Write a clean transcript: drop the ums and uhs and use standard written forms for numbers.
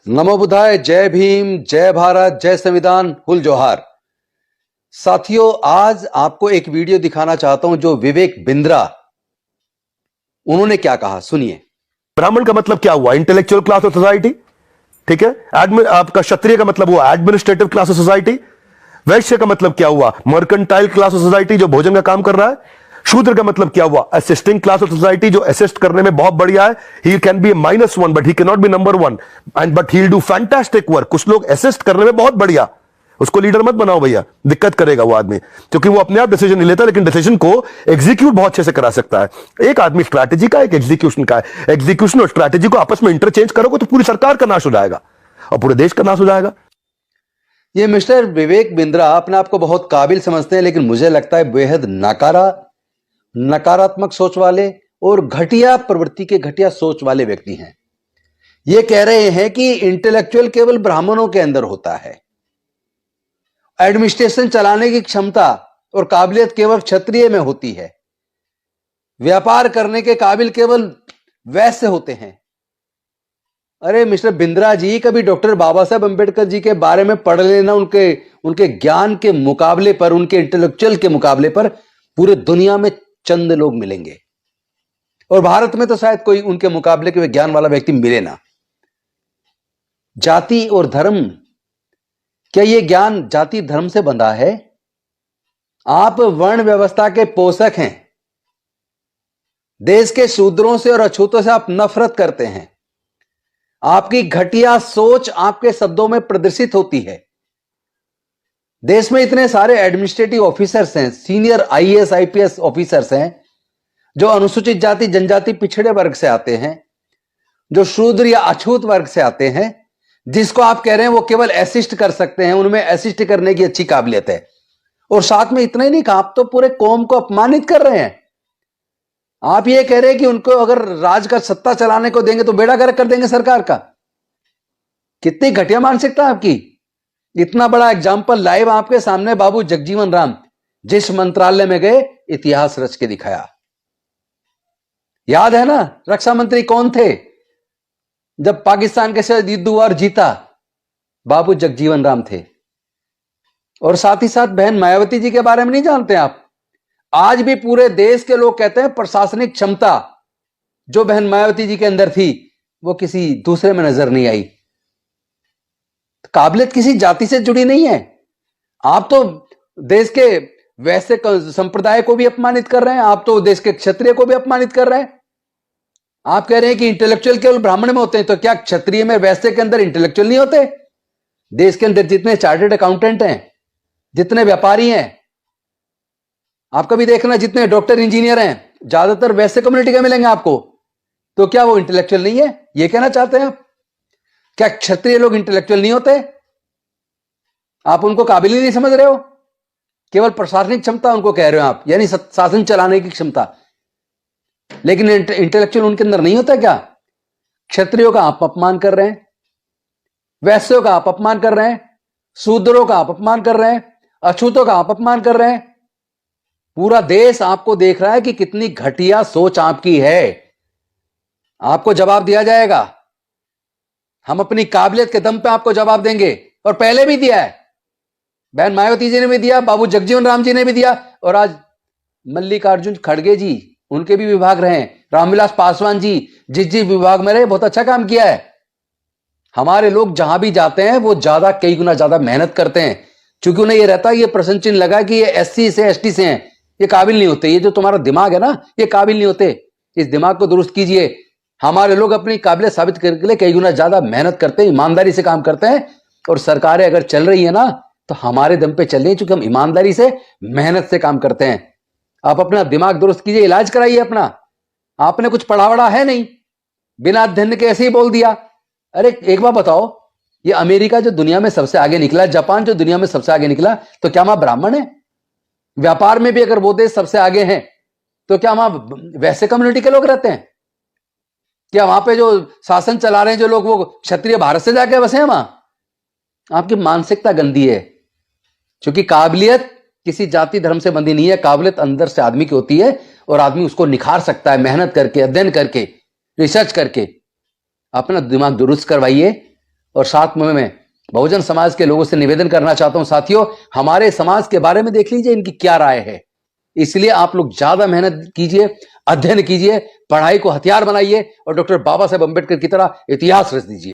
नमो बुद्धाय, जय भीम, जय भारत, जय संविधान, हुल जोहार। साथियों, आज आपको एक वीडियो दिखाना चाहता हूं जो विवेक बिंद्रा, उन्होंने क्या कहा, सुनिए। ब्राह्मण का मतलब क्या हुआ? Intellectual class of society. ठीक है। आपका क्षत्रिय का मतलब हुआ एडमिनिस्ट्रेटिव क्लास ऑफ सोसाइटी। वैश्य का मतलब क्या हुआ? मर्केंटाइल क्लास ऑफ सोसाइटी, जो भोजन का काम कर रहा है। शूद्र का मतलब क्या हुआ? असिस्टिंग क्लास ऑफ सोसाइटी, जो असिस्ट करने में बहुत बढ़िया है। He can be -1 but he can not be number 1 and but he will do fantastic work. कुछ लोग असिस्ट करने में बहुत बढ़िया, उसको लीडर मत बनाओ भैया, दिक्कत करेगा वो आदमी, क्योंकि वो अपने आप डिसीजन नहीं लेता, लेकिन डिसीजन को एग्जीक्यूट बहुत अच्छे से करा सकता है। एक आदमी स्ट्रैटेजी का, एक एग्जीक्यूशन का है। एग्जीक्यूशन और स्ट्रैटेजी को आपस में इंटरचेंज करोगे तो पूरी सरकार का नाश हो जाएगा और पूरे देश का नाश हो जाएगा। ये मिस्टर विवेक बिंद्रा अपने आप को बहुत काबिल समझते हैं, लेकिन मुझे लगता है बेहद नकारात्मक सोच वाले और घटिया प्रवृत्ति के, घटिया सोच वाले व्यक्ति हैं। ये कह रहे हैं कि इंटेलेक्चुअल केवल ब्राह्मणों के अंदर होता है, एडमिनिस्ट्रेशन चलाने की क्षमता और काबिलियत केवल क्षत्रिय में होती है, व्यापार करने के काबिल केवल वैश्य होते हैं। अरे मिस्टर बिंद्रा जी, कभी डॉक्टर बाबा साहब अंबेडकर जी के बारे में पढ़ लेना। उनके ज्ञान के मुकाबले पर, उनके इंटेलेक्चुअल के मुकाबले पर पूरे दुनिया में चंद लोग मिलेंगे, और भारत में तो शायद कोई उनके मुकाबले के ज्ञान वाला व्यक्ति मिले ना। जाति और धर्म, क्या यह ज्ञान जाति धर्म से बंधा है? आप वर्ण व्यवस्था के पोषक हैं। देश के शूद्रों से और अछूतों से आप नफरत करते हैं। आपकी घटिया सोच आपके शब्दों में प्रदर्शित होती है। देश में इतने सारे एडमिनिस्ट्रेटिव ऑफिसर्स हैं, सीनियर आईएएस आईपीएस ऑफिसर्स हैं, जो अनुसूचित जाति जनजाति पिछड़े वर्ग से आते हैं, जो शूद्र या अछूत वर्ग से आते हैं, जिसको आप कह रहे हैं वो केवल असिस्ट कर सकते हैं, उनमें असिस्ट करने की अच्छी काबिलियत है। और साथ में इतना ही नहीं कहा, आप तो पूरे कौम को अपमानित कर रहे हैं। आप ये कह रहे हैं कि उनको अगर राज का सत्ता चलाने को देंगे तो बेड़ा गर्क कर देंगे सरकार का। कितनी घटिया मानसिकता आपकी। इतना बड़ा एग्जाम्पल लाइव आपके सामने बाबू जगजीवन राम, जिस मंत्रालय में गए, इतिहास रच के दिखाया। याद है ना, रक्षा मंत्री कौन थे जब पाकिस्तान के साथ युद्ध हुआ और जीता? बाबू जगजीवन राम थे। और साथ ही साथ बहन मायावती जी के बारे में नहीं जानते आप? आज भी पूरे देश के लोग कहते हैं प्रशासनिक क्षमता जो बहन मायावती जी के अंदर थी वो किसी दूसरे में नजर नहीं आई। काबिलियत किसी जाति से जुड़ी नहीं है। आप तो देश के वैश्य संप्रदाय को भी अपमानित कर रहे हैं, आप तो देश के क्षत्रिय को भी अपमानित कर रहे हैं। आप कह रहे हैं कि इंटेलेक्चुअल केवल ब्राह्मण में होते हैं, तो क्या क्षत्रिय में, वैश्य के अंदर इंटेलेक्चुअल नहीं होते? देश के अंदर जितने चार्टर्ड अकाउंटेंट हैं, जितने व्यापारी हैं, आप कभी देखना जितने डॉक्टर इंजीनियर हैं, ज्यादातर वैश्य कम्युनिटी के मिलेंगे आपको। तो क्या वो इंटेलेक्चुअल नहीं है? ये कहना चाहते हैं आप? क्या क्षत्रिय लोग इंटेलेक्चुअल नहीं होते? आप उनको काबिल ही नहीं समझ रहे हो? केवल प्रशासनिक क्षमता उनको कह रहे हो आप, यानी शासन चलाने की क्षमता, लेकिन इंटेलेक्चुअल उनके अंदर नहीं होता क्या? क्षत्रियों का आप अपमान कर रहे हैं, वैश्यों का आप अपमान कर रहे हैं, शूद्रों का आप अपमान कर रहे हैं, अछूतों का आप अपमान कर रहे हैं। पूरा देश आपको देख रहा है कि कितनी घटिया सोच आपकी है। आपको जवाब दिया जाएगा। हम अपनी काबिलियत के दम पे आपको जवाब देंगे, और पहले भी दिया है। बहन मायावती जी ने भी दिया, बाबू जगजीवन राम जी ने भी दिया, और आज मल्लिकार्जुन खड़गे जी, उनके भी विभाग रहे, रामविलास पासवान जी जिस विभाग में रहे, बहुत अच्छा काम किया है। हमारे लोग जहां भी जाते हैं वो कई गुना ज्यादा मेहनत करते हैं, क्योंकि उन्हें ये रहता है, ये प्रश्न चिन्ह लगा कि ये एससी से एसटी से हैं, ये काबिल नहीं होते। ये जो तुम्हारा दिमाग है ना, ये काबिल नहीं होते। इस दिमाग को दुरुस्त कीजिए। हमारे लोग अपनी काबिलियत साबित करने के लिए कई गुना ज्यादा मेहनत करते हैं, ईमानदारी से काम करते हैं। और सरकारें अगर चल रही है ना, तो हमारे दम पे चल रही है, क्योंकि हम ईमानदारी से, मेहनत से काम करते हैं। आप अपना दिमाग दुरुस्त कीजिए, इलाज कराइए अपना। आपने कुछ पढ़ा वढ़ा है नहीं, बिना अध्ययन के ऐसे ही बोल दिया। अरे एक बात बताओ, ये अमेरिका जो दुनिया में सबसे आगे निकला, जापान जो दुनिया में सबसे आगे निकला, तो क्या वहां ब्राह्मण है? व्यापार में भी अगर वो देश सबसे आगे हैं, तो क्या वहां वैसे कम्युनिटी के लोग रहते हैं? क्या वहां पे जो शासन चला रहे हैं जो लोग, वो क्षत्रिय भारत से जाके बसे हैं वहां? आपकी मानसिकता गंदी है, क्योंकि काबिलियत किसी जाति धर्म से बंधी नहीं है। काबिलियत अंदर से आदमी की होती है, और आदमी उसको निखार सकता है मेहनत करके, अध्ययन करके, रिसर्च करके। अपना दिमाग दुरुस्त करवाइए और साथ में मैं बहुजन समाज के लोगों से निवेदन करना चाहता हूं, साथियों हमारे समाज के बारे में देख लीजिए इनकी क्या राय है। इसलिए आप लोग ज्यादा मेहनत कीजिए, अध्ययन कीजिए, पढ़ाई को हथियार बनाइए और डॉक्टर बाबा साहेब अंबेडकर की तरह इतिहास रच दीजिए।